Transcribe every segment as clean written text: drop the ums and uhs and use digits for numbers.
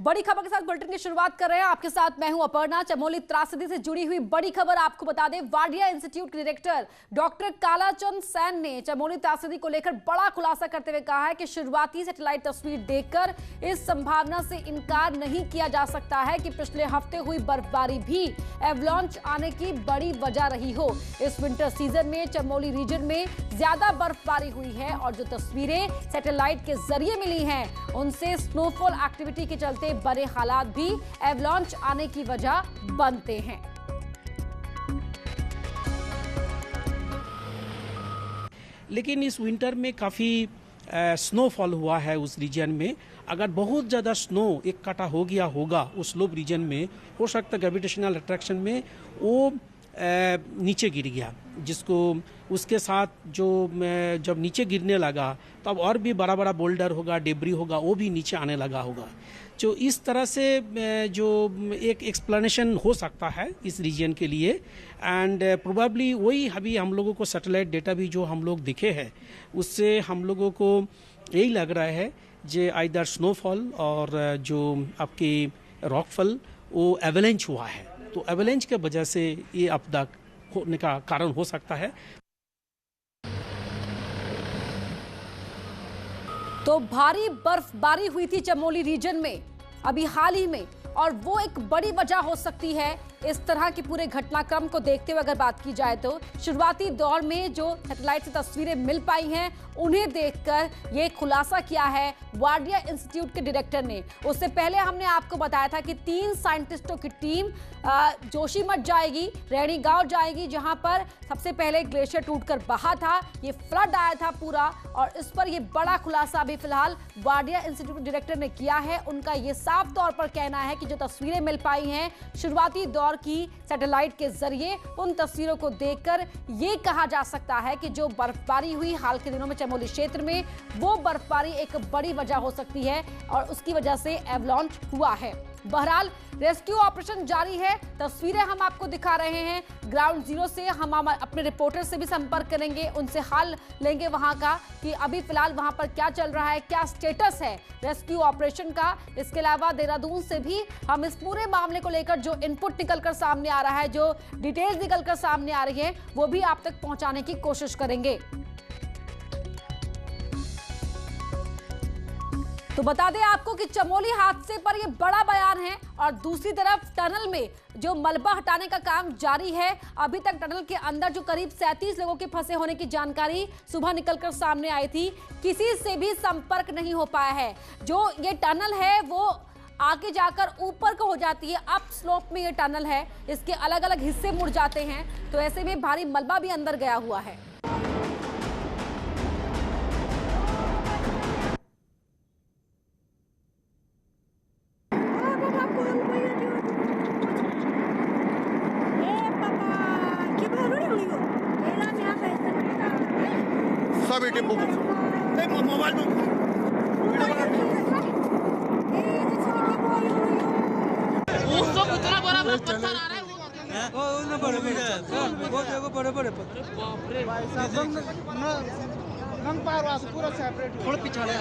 बड़ी खबर के साथ बुलेटिन की शुरुआत कर रहे हैं। आपके साथ मैं हूं अपर्णा। चमोली त्रासदी से जुड़ी हुई बड़ी खबर आपको बता दें, वाडिया इंस्टीट्यूट के डायरेक्टर डॉक्टर कालाचंद सैन ने चमोली त्रासदी को लेकर बड़ा खुलासा करते हुए कहा है कि शुरुआती सैटेलाइट तस्वीर देखकर इस संभावना से इनकार नहीं किया जा सकता है कि पिछले हफ्ते हुई बर्फबारी भी एवलांच आने की बड़ी वजह रही हो। इस विंटर सीजन में चमोली रीजन में ज्यादा बर्फबारी हुई है और जो तस्वीरें सैटेलाइट के जरिए मिली हैं उनसे स्नोफॉल एक्टिविटी के चलते बड़े हालात भी एवलांच आने की वजह बनते हैं। लेकिन इस विंटर में काफ़ी स्नोफॉल हुआ है उस रीजन में। अगर बहुत ज़्यादा स्नो एक काटा हो गया होगा उस स्लोप रीजन में, हो सकता है ग्रेविटेशनल अट्रैक्शन में वो नीचे गिर गया, जिसको उसके साथ जो जब नीचे गिरने लगा तब और भी बड़ा बड़ा बोल्डर होगा, डेब्री होगा, वो भी नीचे आने लगा होगा। तो इस तरह से जो एक एक्सप्लेनेशन हो सकता है इस रीजन के लिए। एंड प्रोबेबली वही अभी हम लोगों को सैटेलाइट डेटा भी जो हम लोग दिखे हैं उससे हम लोगों को यही लग रहा है जो आइदर स्नोफॉल और जो आपकी रॉकफॉल वो एवलांच हुआ है, तो एवलांच के वजह से ये आपदा होने का कारण हो सकता है। तो भारी बर्फबारी हुई थी चमोली रीजन में अभी हाल ही में, और वो एक बड़ी वजह हो सकती है इस तरह के पूरे घटनाक्रम को देखते हुए। अगर बात की जाए तो शुरुआती दौर में जो सैटेलाइट से तस्वीरें मिल पाई हैं उन्हें देखकर ये खुलासा किया है वाडिया इंस्टीट्यूट के डायरेक्टर ने। उससे पहले हमने आपको बताया था कि 3 साइंटिस्टों की टीम जोशीमठ जाएगी, रैणी गांव जाएगी, जहां पर सबसे पहले ग्लेशियर टूटकर बहा था, ये फ्लड आया था पूरा, और इस पर ये बड़ा खुलासा अभी फिलहाल वाडिया इंस्टीट्यूट के डायरेक्टर ने किया है। उनका ये साफ तौर पर कहना है कि जो तस्वीरें मिल पाई हैं शुरुआती दौर की सैटेलाइट के जरिए, उन तस्वीरों को देखकर यह कहा जा सकता है कि जो बर्फबारी हुई हाल के दिनों में चमोली क्षेत्र में, वो बर्फबारी एक बड़ी वजह हो सकती है और उसकी वजह से एवलांच हुआ है। बहरहाल रेस्क्यू ऑपरेशन जारी है। तस्वीरें हम आपको दिखा रहे हैं ग्राउंड जीरो से। हम अपने रिपोर्टर से भी संपर्क करेंगे, उनसे हाल लेंगे वहां का कि अभी फिलहाल वहां पर क्या चल रहा है, क्या स्टेटस है रेस्क्यू ऑपरेशन का। इसके अलावा देहरादून से भी हम इस पूरे मामले को लेकर जो इनपुट निकलकर सामने आ रहा है, जो डिटेल्स निकलकर सामने आ रही है, वो भी आप तक पहुंचाने की कोशिश करेंगे। तो बता दें आपको कि चमोली हादसे पर यह बड़ा बयान है, और दूसरी तरफ टनल में जो मलबा हटाने का काम जारी है। अभी तक टनल के अंदर जो करीब 37 लोगों के फंसे होने की जानकारी सुबह निकलकर सामने आई थी, किसी से भी संपर्क नहीं हो पाया है। जो ये टनल है वो आगे जाकर ऊपर को हो जाती है, अप स्लोप में ये टनल है, इसके अलग अलग हिस्से मुड़ जाते हैं, तो ऐसे में भारी मलबा भी अंदर गया हुआ है। मोबाइल उतना बड़ा पत्थर आ रहा है वो बड़े बड़े पत्थर पूरा सेपरेट थोड़ा पिछाड़े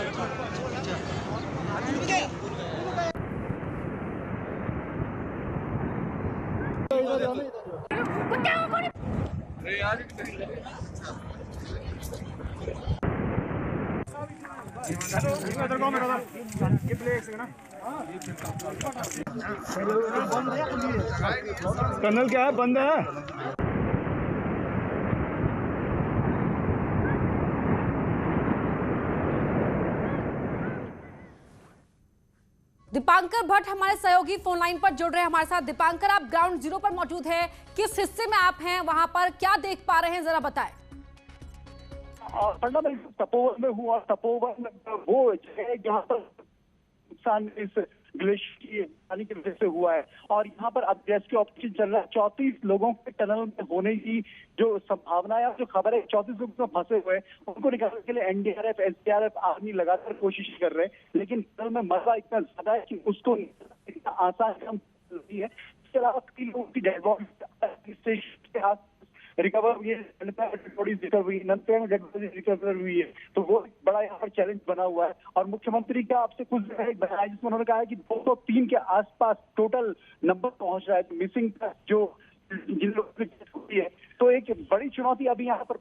टनल क्या है, बंद है। दीपांकर भट्ट हमारे सहयोगी फोन लाइन पर जुड़ रहे हैं हमारे साथ। दीपांकर, आप ग्राउंड जीरो पर मौजूद हैं, किस हिस्से में आप हैं, वहां पर क्या देख पा रहे हैं, जरा बताएं। तपोवन में हुआ। तपोवन वो जगह जहाँ पर नुकसान इस ग्लेशियर की पानी की वजह से हुआ है, और यहाँ पर अब रेस्क्यू ऑपरेशन चल रहा है। 34 लोगों के टनल में होने की जो संभावना है, जो खबर है, 34 लोग तो फंसे हुए हैं, उनको निकालने के लिए एनडीआरएफ, एसडीआरएफ, आर्मी लगातार कोशिश कर रहे हैं, लेकिन टनल में मलबा इतना ज्यादा है कि उसको इतना आसान काम नहीं है। इसके अलावा 3 लोगों की डेड बॉडी स्टेशन के रिकवर हुई है, डेड बॉडीज रिकवर हुई, ननतला में डेड बॉडीज रिकवर हुई है। तो वो बड़ा यहाँ पर चैलेंज बना हुआ है। और मुख्यमंत्री का आपसे कुछ बताया जिसमें उन्होंने कहा है कि 203 के आसपास टोटल नंबर पहुंच रहा है मिसिंग का, जो जिन लोगों की डेथ हुई है। तो एक बड़ी चुनौती अभी यहाँ पर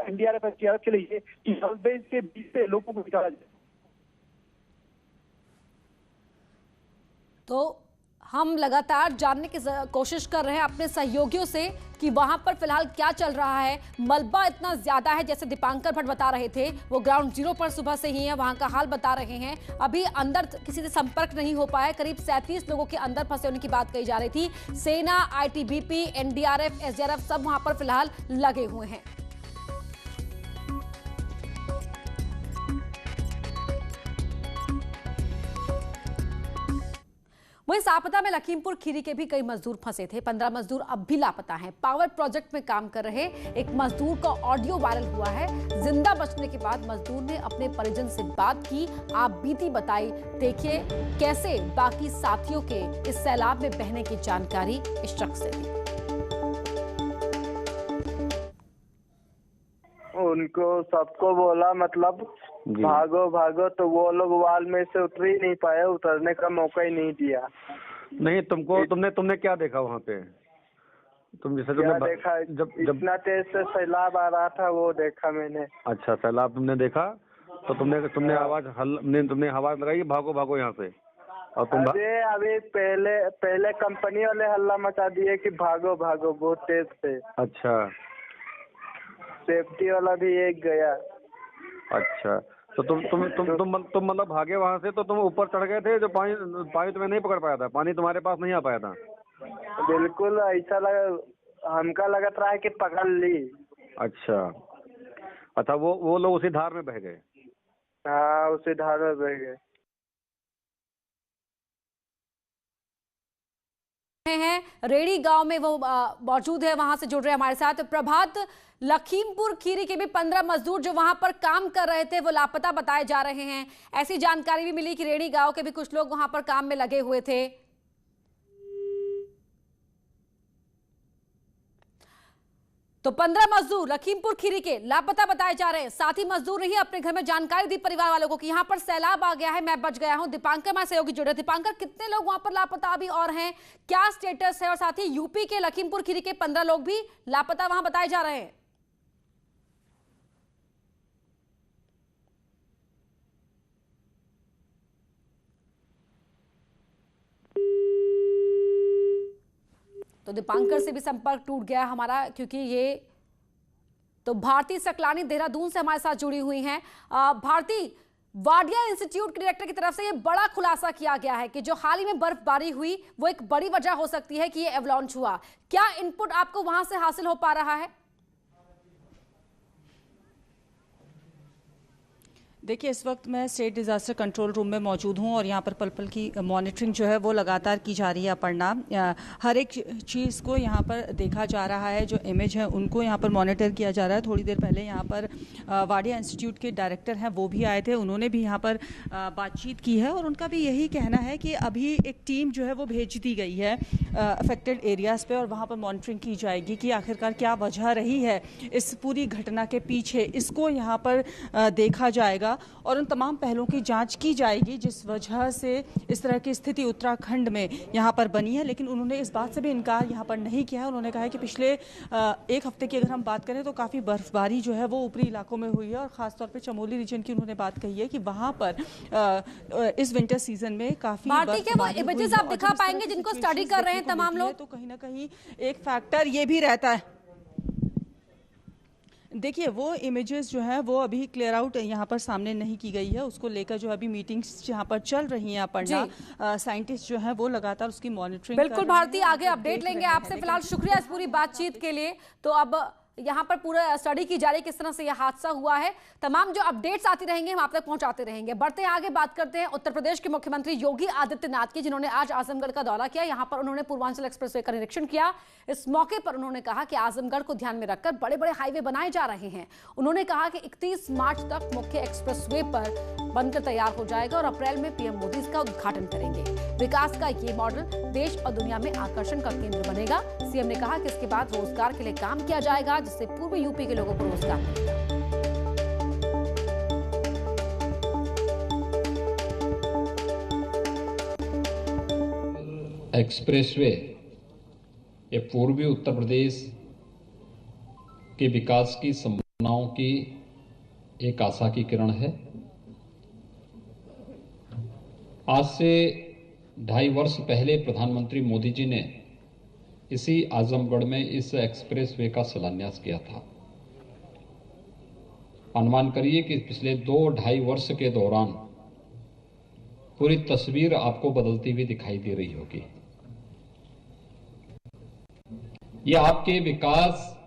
एनडीआरएफ एसडीआरएफ के लिए है कि हेल्पलाइन के बीच से लोगों को निकाला जाए। तो हम लगातार जानने की कोशिश कर रहे हैं अपने सहयोगियों से कि वहां पर फिलहाल क्या चल रहा है। मलबा इतना ज्यादा है, जैसे दीपांकर भट्ट बता रहे थे, वो ग्राउंड जीरो पर सुबह से ही है, वहां का हाल बता रहे हैं। अभी अंदर किसी से संपर्क नहीं हो पाया। करीब 37 लोगों के अंदर फंसे होने की बात कही जा रही थी। सेना, आईटीबीपी, एनडीआरएफ, एसडीआरएफ सब वहां पर फिलहाल लगे हुए हैं। वहीं लापता में लखीमपुर खीरी के भी कई मजदूर फंसे थे। 15 मजदूर अब भी लापता हैं। पावर प्रोजेक्ट में काम कर रहे एक मजदूर का ऑडियो वायरल हुआ है। जिंदा बचने के बाद मजदूर ने अपने परिजन से बात की, आप बीती बताई। देखिए कैसे बाकी साथियों के इस सैलाब में बहने की जानकारी इस शख्स से दी। उनको सबको बोला मतलब भागो भागो, तो वो लोग वाल में से उतर ही नहीं पाए, उतरने का मौका ही नहीं दिया। नहीं तुमको तुमने क्या देखा वहाँ पे? तुम जैसे क्या देखा? जब इतना तेज से सैलाब आ रहा था वो देखा मैंने। अच्छा, सैलाब तुमने देखा तो तुमने आवाज लगाई भागो भागो यहाँ से, और तुम अभी पहले कंपनी वाले हल्ला मचा दिए कि भागो भागो बहुत तेज से। अच्छा, सेफ्टी वाला भी एक गया। अच्छा, तो तुम मतलब भागे वहाँ से, तो तुम ऊपर चढ़ गए थे, जो पानी तुम्हें नहीं पकड़ पाया था, पानी तुम्हारे पास नहीं आ पाया था? बिल्कुल ऐसा लगा, हमका लगत रहा है कि पकड़ ली। अच्छा, वो लोग उसी धार में बह गए? हाँ, उसी धार में बह गए हैं। रेड़ी गांव में वो मौजूद है, वहां से जुड़ रहे हैं हमारे साथ। प्रभात, लखीमपुर खीरी के भी 15 मजदूर जो वहां पर काम कर रहे थे वो लापता बताए जा रहे हैं। ऐसी जानकारी भी मिली कि रेड़ी गांव के भी कुछ लोग वहां पर काम में लगे हुए थे। तो 15 मजदूर लखीमपुर खीरी के लापता बताए जा रहे हैं। साथ ही मजदूर नहीं अपने घर में जानकारी दी परिवार वालों को कि यहां पर सैलाब आ गया है, मैं बच गया हूं। दीपांकर मैं सहयोगी जुड़े। दीपांकर, कितने लोग वहां पर लापता अभी और हैं, क्या स्टेटस है? और साथ ही यूपी के लखीमपुर खीरी के 15 लोग भी लापता वहां बताए जा रहे हैं। तो दीपांकर से भी संपर्क टूट गया हमारा, क्योंकि ये तो भारती सकलानी देहरादून से हमारे साथ जुड़ी हुई हैं। भारती, वाडिया इंस्टीट्यूट के डायरेक्टर की तरफ से ये बड़ा खुलासा किया गया है कि जो हाल ही में बर्फबारी हुई वो एक बड़ी वजह हो सकती है कि ये एवलांच हुआ। क्या इनपुट आपको वहां से हासिल हो पा रहा है? देखिए, इस वक्त मैं स्टेट डिज़ास्टर कंट्रोल रूम में मौजूद हूं और यहां पर पल पल की मॉनिटरिंग जो है वो लगातार की जा रही है। अपर्णा, हर एक चीज़ को यहां पर देखा जा रहा है, जो इमेज है उनको यहां पर मॉनिटर किया जा रहा है। थोड़ी देर पहले यहां पर वाडिया इंस्टीट्यूट के डायरेक्टर हैं वो भी आए थे, उन्होंने भी यहां पर बातचीत की है और उनका भी यही कहना है कि अभी एक टीम जो है वो भेज दी गई है अफेक्टेड एरियाज़ पे और वहाँ पर मॉनिटरिंग की जाएगी कि आखिरकार क्या वजह रही है इस पूरी घटना के पीछे। इसको यहाँ पर देखा जाएगा और उन तमाम पहलुओं की जांच की जाएगी जिस वजह से इस तरह की स्थिति उत्तराखंड में यहाँ पर बनी है। लेकिन उन्होंने इस बात से भी इनकार यहाँ पर नहीं किया है। उन्होंने कहा है कि पिछले एक हफ्ते की अगर हम बात करें तो काफ़ी बर्फबारी जो है वो ऊपरी इलाकों में हुई है और ख़ासतौर पर चमोली रीजन की उन्होंने बात कही है कि वहाँ पर इस विंटर सीजन में काफ़ी इमेजेस आप दिखा पाएंगे जिनको स्टडी कर रहे हैं तमाम लोग, तो कहीं ना कहीं एक फैक्टर ये भी रहता है। देखिए, वो इमेजेस जो है वो अभी क्लियर आउट यहाँ पर सामने नहीं की गई है, उसको लेकर जो अभी मीटिंग्स यहाँ पर चल रही हैं। अपर्णा, साइंटिस्ट जो है वो लगातार उसकी मॉनिटरिंग बिल्कुल भारती आगे अपडेट लेंगे आपसे। फिलहाल शुक्रिया इस पूरी बातचीत के लिए। तो अब यहाँ पर पूरा स्टडी की जा रही है किस तरह से यह हादसा हुआ है। तमाम जो अपडेट्स आती रहेंगे हम आप तक पहुंचाते रहेंगे। बढ़ते हैं आगे, बात करते हैं उत्तर प्रदेश के मुख्यमंत्री योगी आदित्यनाथ की, जिन्होंने आज आजमगढ़ का दौरा किया। यहाँ पर उन्होंने पूर्वांचल एक्सप्रेसवे का निरीक्षण किया। इस मौके पर उन्होंने कहा कि आजमगढ़ को ध्यान में रखकर बड़े बड़े हाईवे बनाए जा रहे हैं। उन्होंने कहा कि 31 मार्च तक मुख्य एक्सप्रेसवे पर बनकर तैयार हो जाएगा और अप्रैल में पीएम मोदी इसका उद्घाटन करेंगे। विकास का ये मॉडल देश और दुनिया में आकर्षण का केंद्र बनेगा। सीएम ने कहा कि इसके बाद रोजगार के लिए काम किया जाएगा, जिससे पूर्वी यूपी के लोगों को रोजगार मिलेगा। एक्सप्रेसवे ये पूर्वी उत्तर प्रदेश के विकास की संभावनाओं की एक आशा की किरण है। आज से 2.5 वर्ष पहले प्रधानमंत्री मोदी जी ने इसी आजमगढ़ में इस एक्सप्रेसवे का शिलान्यास किया था। अनुमान करिए कि पिछले 2-2.5 वर्ष के दौरान पूरी तस्वीर आपको बदलती हुई दिखाई दे रही होगी। ये आपके विकास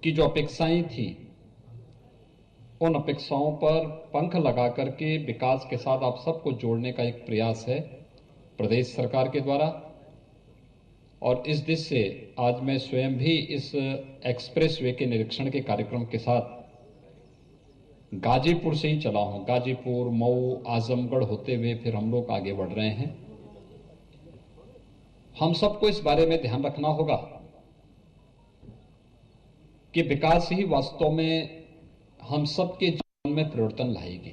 की जो अपेक्षाएं थी, उन अपेक्षाओं पर पंख लगा करके विकास के साथ आप सबको जोड़ने का एक प्रयास है प्रदेश सरकार के द्वारा। और इस दिशा से आज मैं स्वयं भी इस एक्सप्रेसवे के निरीक्षण के कार्यक्रम के साथ गाजीपुर से ही चला हूं। गाजीपुर, मऊ, आजमगढ़ होते हुए फिर हम लोग आगे बढ़ रहे हैं। हम सबको इस बारे में ध्यान रखना होगा कि विकास ही वास्तव में हम सबके जीवन में परिवर्तन लाएगी।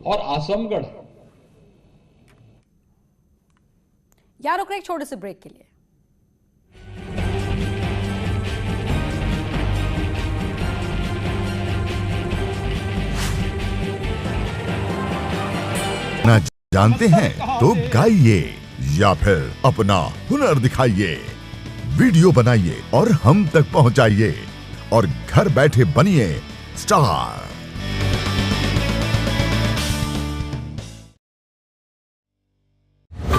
और आजमगढ़ यार रुक एक छोटे से ब्रेक के लिए। ना जानते हैं तो गाइए या फिर अपना हुनर दिखाइए, वीडियो बनाइए और हम तक पहुंचाइए और घर बैठे बनिए स्टार।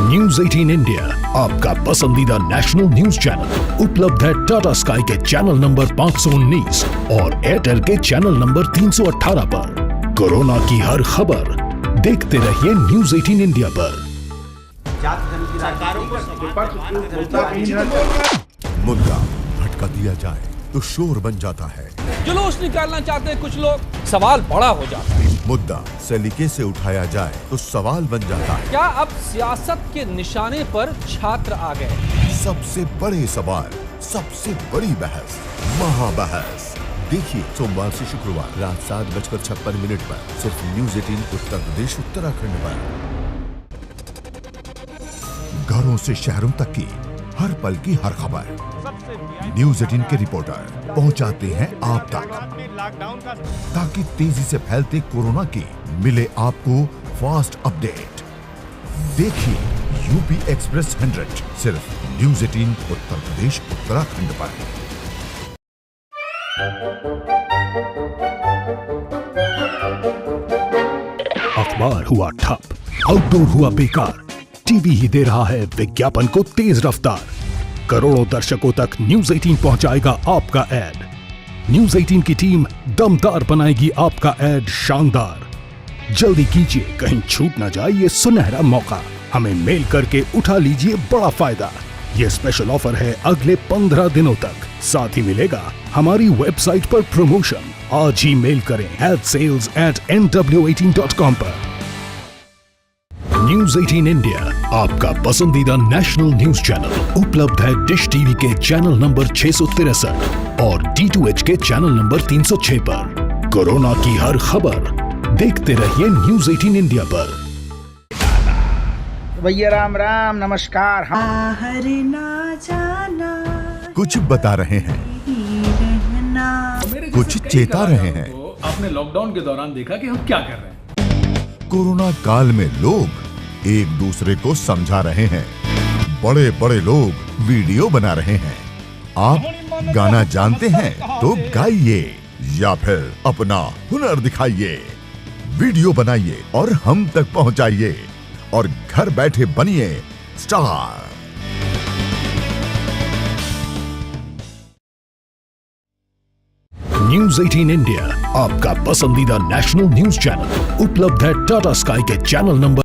न्यूज 18 इंडिया आपका पसंदीदा नेशनल न्यूज चैनल उपलब्ध है टाटा स्काई के चैनल नंबर 519 और एयरटेल के चैनल नंबर 318 पर। कोरोना की हर खबर देखते रहिए न्यूज 18 इंडिया पर। मुद्दा भटका दिया जाए तो शोर बन जाता है। जुलूस निकालना चाहते हैं कुछ लोग, सवाल बड़ा हो जाता है। मुद्दा सलीके से उठाया जाए तो सवाल बन जाता है। क्या अब सियासत के निशाने पर छात्र आ गए? सबसे बड़े सवाल, सबसे बड़ी बहस, महाबहस देखिए सोमवार से शुक्रवार रात 7:56 पर सिर्फ न्यूज 18 उत्तर प्रदेश उत्तराखंड पर। घरों से शहरों तक की हर पल की हर खबर न्यूज 18 के रिपोर्टर पहुंचाते हैं आप तक, ताकि तेजी से फैलते कोरोना की मिले आपको फास्ट अपडेट। देखिए यूपी एक्सप्रेस 100 सिर्फ न्यूज 18 उत्तर प्रदेश उत्तराखंड पर। अखबार हुआ ठप, आउटडोर हुआ बेकार, टीवी ही दे रहा है विज्ञापन को तेज रफ्तार। करोड़ों दर्शकों तक न्यूज 18 पहुंचाएगा आपका ऐड। न्यूज 18 की टीम दमदार बनाएगी आपका ऐड शानदार। जल्दी कीजिए, कहीं छूट ना जाए ये सुनहरा मौका। हमें मेल करके उठा लीजिए बड़ा फायदा। ये स्पेशल ऑफर है अगले 15 दिनों तक। साथ ही मिलेगा हमारी वेबसाइट पर प्रमोशन। आज ही मेल करें adsales@nw18.com पर। न्यूज 18 इंडिया आपका पसंदीदा नेशनल न्यूज चैनल उपलब्ध है डिश टीवी के चैनल नंबर 663 और D2H के चैनल नंबर 306 पर। कोरोना की हर खबर देखते रहिए न्यूज 18 इंडिया पर। भैया राम राम नमस्कार। कुछ बता रहे हैं, कुछ चेता रहे हैं। आपने लॉकडाउन के दौरान देखा कि हम क्या कर रहे हैं। कोरोना काल में लोग एक दूसरे को समझा रहे हैं, बड़े बड़े लोग वीडियो बना रहे हैं। आप गाना जानते हैं तो गाइए या फिर अपना हुनर दिखाइए, वीडियो बनाइए और हम तक पहुंचाइए और घर बैठे बनिए स्टार। न्यूज 18 इंडिया आपका पसंदीदा नेशनल न्यूज चैनल उपलब्ध है टाटा स्काई के चैनल नंबर।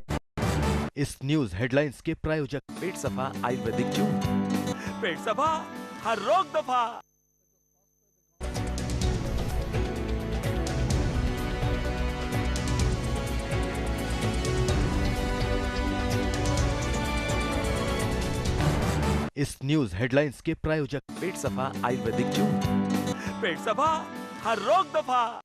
इस न्यूज हेडलाइंस के प्रायोजक पेट सफा आयुर्वेदिक चूर्ण। पेट सफा हर रोग दफा। इस न्यूज हेडलाइंस के प्रायोजक पेट सफा आयुर्वेदिक जूस, पेट सफा हर रोग दफा।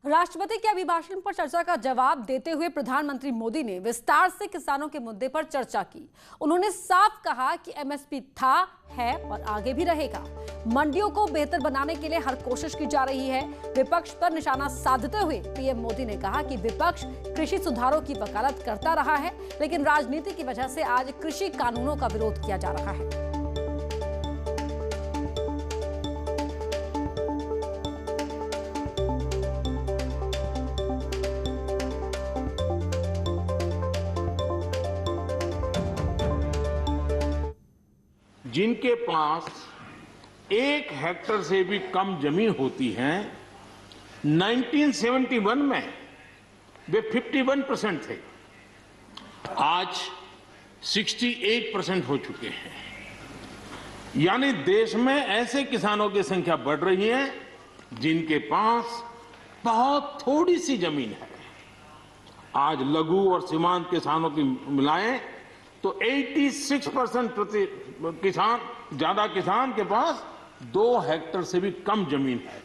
राष्ट्रपति के अभिभाषण पर चर्चा का जवाब देते हुए प्रधानमंत्री मोदी ने विस्तार से किसानों के मुद्दे पर चर्चा की। उन्होंने साफ कहा कि एमएसपी था, है और आगे भी रहेगा। मंडियों को बेहतर बनाने के लिए हर कोशिश की जा रही है। विपक्ष पर निशाना साधते हुए पीएम मोदी ने कहा कि विपक्ष कृषि सुधारों की वकालत करता रहा है, लेकिन राजनीति की वजह से आज कृषि कानूनों का विरोध किया जा रहा है। जिनके पास 1 हेक्टेयर से भी कम जमीन होती है, 1971 में वे 51% थे, आज 68% हो चुके हैं। यानी देश में ऐसे किसानों की संख्या बढ़ रही है जिनके पास बहुत थोड़ी सी जमीन है। आज लघु और सीमांत किसानों की मिलाएं तो 86% ज्यादा किसान के पास 2 हेक्टेयर से भी कम जमीन है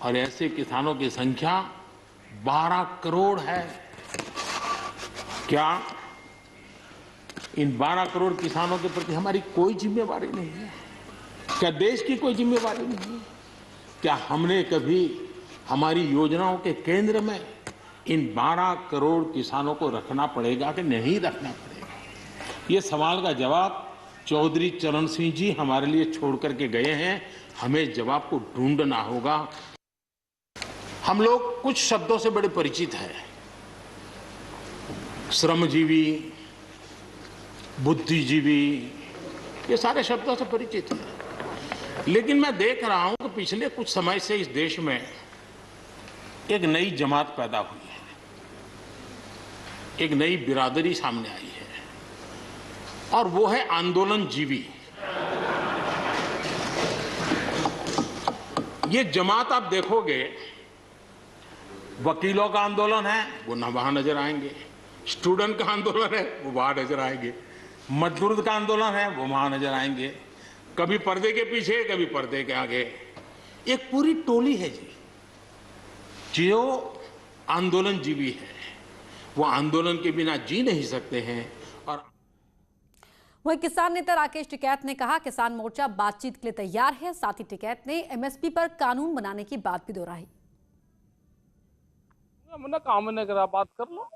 और ऐसे किसानों की संख्या 12 करोड़ है। क्या इन 12 करोड़ किसानों के प्रति हमारी कोई जिम्मेवारी नहीं है? क्या देश की कोई जिम्मेवारी नहीं है? क्या हमने कभी हमारी योजनाओं के केंद्र में इन 12 करोड़ किसानों को रखना पड़ेगा कि नहीं रखना पड़ेगा? ये सवाल का जवाब चौधरी चरण सिंह जी हमारे लिए छोड़ करके गए हैं। हमें जवाब को ढूंढना होगा। हम लोग कुछ शब्दों से बड़े परिचित हैं, श्रमजीवी, बुद्धिजीवी, ये सारे शब्दों से परिचित हैं। लेकिन मैं देख रहा हूं कि पिछले कुछ समय से इस देश में एक नई जमात पैदा हुई है, एक नई बिरादरी सामने आई है और वो है आंदोलनजीवी। ये जमात आप देखोगे, वकीलों का आंदोलन है वो ना वहां नजर आएंगे, स्टूडेंट का आंदोलन है वो वहां नजर आएंगे, मजदूर का आंदोलन है वो वहां नजर आएंगे, कभी पर्दे के पीछे कभी पर्दे के आगे। एक पूरी टोली है जी जो आंदोलनजीवी है, वो आंदोलन के बिना जी नहीं सकते हैं। और वहीं किसान नेता राकेश टिकैत ने कहा किसान मोर्चा बातचीत के लिए तैयार है। साथ ही टिकैत ने एमएसपी पर कानून बनाने की बात भी दोहराई। हमने काम नहीं करा, बात कर लो।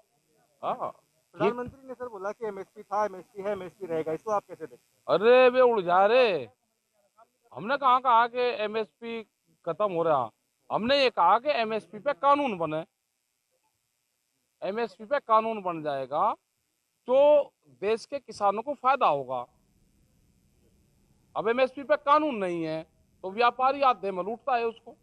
प्रधानमंत्री ने सर बोला कि एमएसपी था, एमएसपी है, एमएसपी रहेगा, इसको आप कैसे देखते हैं? अरे वे उड़ जा रहे, हमने कहा कि एमएसपी खत्म हो रहा। हमने ये कहा कि एमएसपी पे कानून बने। एमएसपी पे कानून बन जाएगा तो देश के किसानों को फायदा होगा। अब एमएसपी पे कानून नहीं है तो व्यापारी आधे में लूटता है उसको।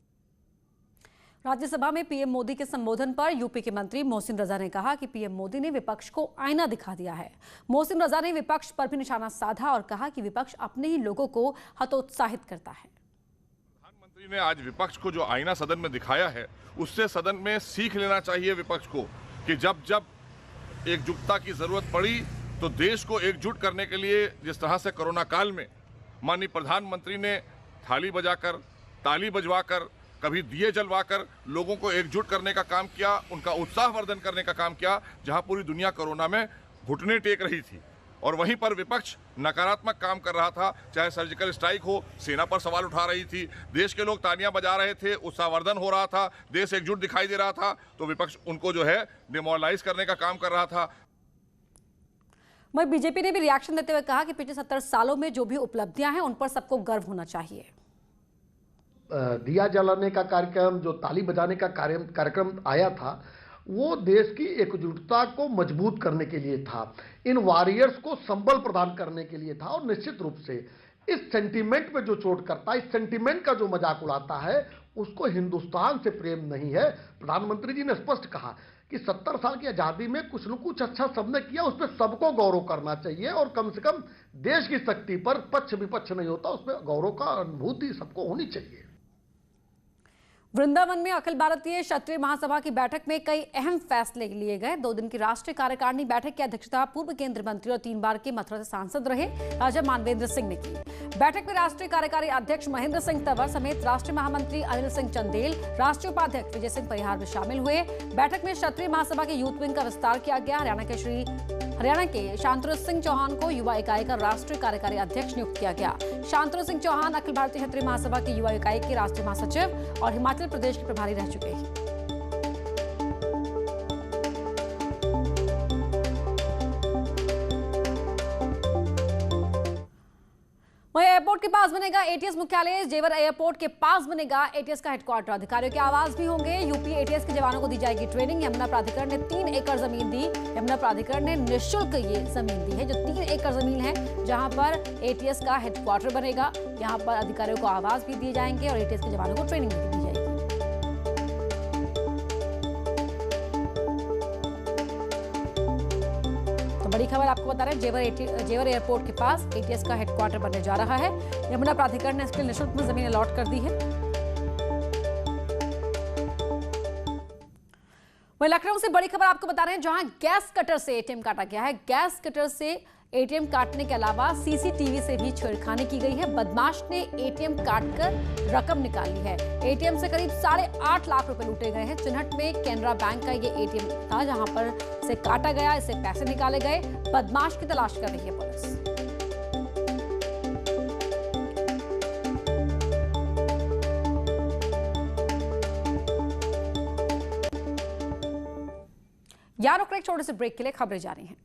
राज्यसभा में पीएम मोदी के संबोधन पर यूपी के मंत्री मोहसिन रजा ने कहा कि पीएम मोदी ने विपक्ष को आईना दिखा दिया है। मोहसिन रजा ने विपक्ष पर भी निशाना साधा और कहा कि विपक्ष अपने ही लोगों को हतोत्साहित करता है। प्रधानमंत्री ने आज विपक्ष को जो आईना सदन में दिखाया है, उससे सदन में सीख लेना चाहिए विपक्ष को कि जब जब एकजुटता की जरूरत पड़ी तो देश को एकजुट करने के लिए जिस तरह से कोरोना काल में माननीय प्रधानमंत्री ने थाली बजाकर, ताली बजवाकर, कभी दिए जलवाकर लोगों को एकजुट करने का काम किया, उनका उत्साहवर्धन करने का काम किया, जहां पूरी दुनिया कोरोना में घुटने टेक रही थी और वहीं पर विपक्ष नकारात्मक काम कर रहा था। चाहे सर्जिकल स्ट्राइक हो, सेना पर सवाल उठा रही थी, देश के लोग तालियां बजा रहे थे, उत्साहवर्धन हो रहा था, देश एकजुट दिखाई दे रहा था, तो विपक्ष उनको जो है डिमोरलाइज करने का काम कर रहा था। वहीं बीजेपी ने भी रिएक्शन देते हुए कहा कि पिछले 70 सालों में जो भी उपलब्धियां हैं उन पर सबको गर्व होना चाहिए। दिया जलाने का कार्यक्रम, जो ताली बजाने का कार्यक्रम आया था, वो देश की एकजुटता को मजबूत करने के लिए था, इन वॉरियर्स को संबल प्रदान करने के लिए था। और निश्चित रूप से इस सेंटीमेंट पे जो चोट करता है, इस सेंटीमेंट का जो मजाक उड़ाता है, उसको हिंदुस्तान से प्रेम नहीं है। प्रधानमंत्री जी ने स्पष्ट कहा कि 70 साल की आज़ादी में कुछ न कुछ अच्छा सबने किया, उस पर सबको गौरव करना चाहिए और कम से कम देश की शक्ति पर पक्ष विपक्ष नहीं होता, उस पर गौरव का अनुभूति सबको होनी चाहिए। वृंदावन में अखिल भारतीय क्षत्रिय महासभा की बैठक में कई अहम फैसले लिए गए। 2 दिन की राष्ट्रीय कार्यकारिणी बैठक की अध्यक्षता पूर्व केंद्रीय मंत्री और 3 बार के मथुरा से सांसद रहे राजा मानवेंद्र सिंह ने की। बैठक में राष्ट्रीय कार्यकारी अध्यक्ष महेंद्र सिंह तंवर समेत राष्ट्रीय महामंत्री अनिल सिंह चंदेल, राष्ट्रीय उपाध्यक्ष विजय सिंह परिहार भी शामिल हुए। बैठक में क्षत्रिय महासभा के यूथ विंग का विस्तार किया गया। हरियाणा के शांतनु सिंह चौहान को युवा इकाई का राष्ट्रीय कार्यकारी अध्यक्ष नियुक्त किया गया। शांतनु सिंह चौहान अखिल भारतीय क्षत्रिय महासभा की युवा इकाई के राष्ट्रीय महासचिव और हिमाचल प्रदेश के प्रभारी रह चुके हैं। वहीं एयरपोर्ट के पास बनेगा एटीएस मुख्यालय। जेवर एयरपोर्ट के पास बनेगा एटीएस का हेडक्वार्टर। अधिकारियों के आवास भी होंगे। यूपी एटीएस के जवानों को दी जाएगी ट्रेनिंग। यमुना प्राधिकरण ने 3 एकड़ जमीन दी। यमुना प्राधिकरण ने निःशुल्क ये जमीन दी है, जो 3 एकड़ जमीन है, जहां पर एटीएस का हेडक्वार्टर बनेगा। यहां पर अधिकारियों को आवास भी दिए जाएंगे और एटीएस के जवानों को ट्रेनिंग भी दी जाएगी। बड़ी खबर आपको बता रहे हैं, जेवर एयरपोर्ट के पास एटीएस का हेडक्वार्टर बनने जा रहा है। यमुना प्राधिकरण ने इसके लिए निःशुल्क में जमीन अलॉट कर दी है। वहीं लखनऊ से बड़ी खबर आपको बता रहे हैं, जहां गैस कटर से एटीएम काटा गया है। गैस कटर से एटीएम काटने के अलावा सीसीटीवी से भी छेड़खानी की गई है। बदमाश ने एटीएम काटकर रकम निकाली है। एटीएम से करीब 8.5 लाख रुपए लूटे गए हैं। चिन्हट में कैनरा बैंक का ये एटीएम था, जहां पर से काटा गया, इससे पैसे निकाले गए। बदमाश की तलाश कर रही है पुलिस। यहाँ रुक रहे छोटे से ब्रेक के लिए, खबरें जारी हैं।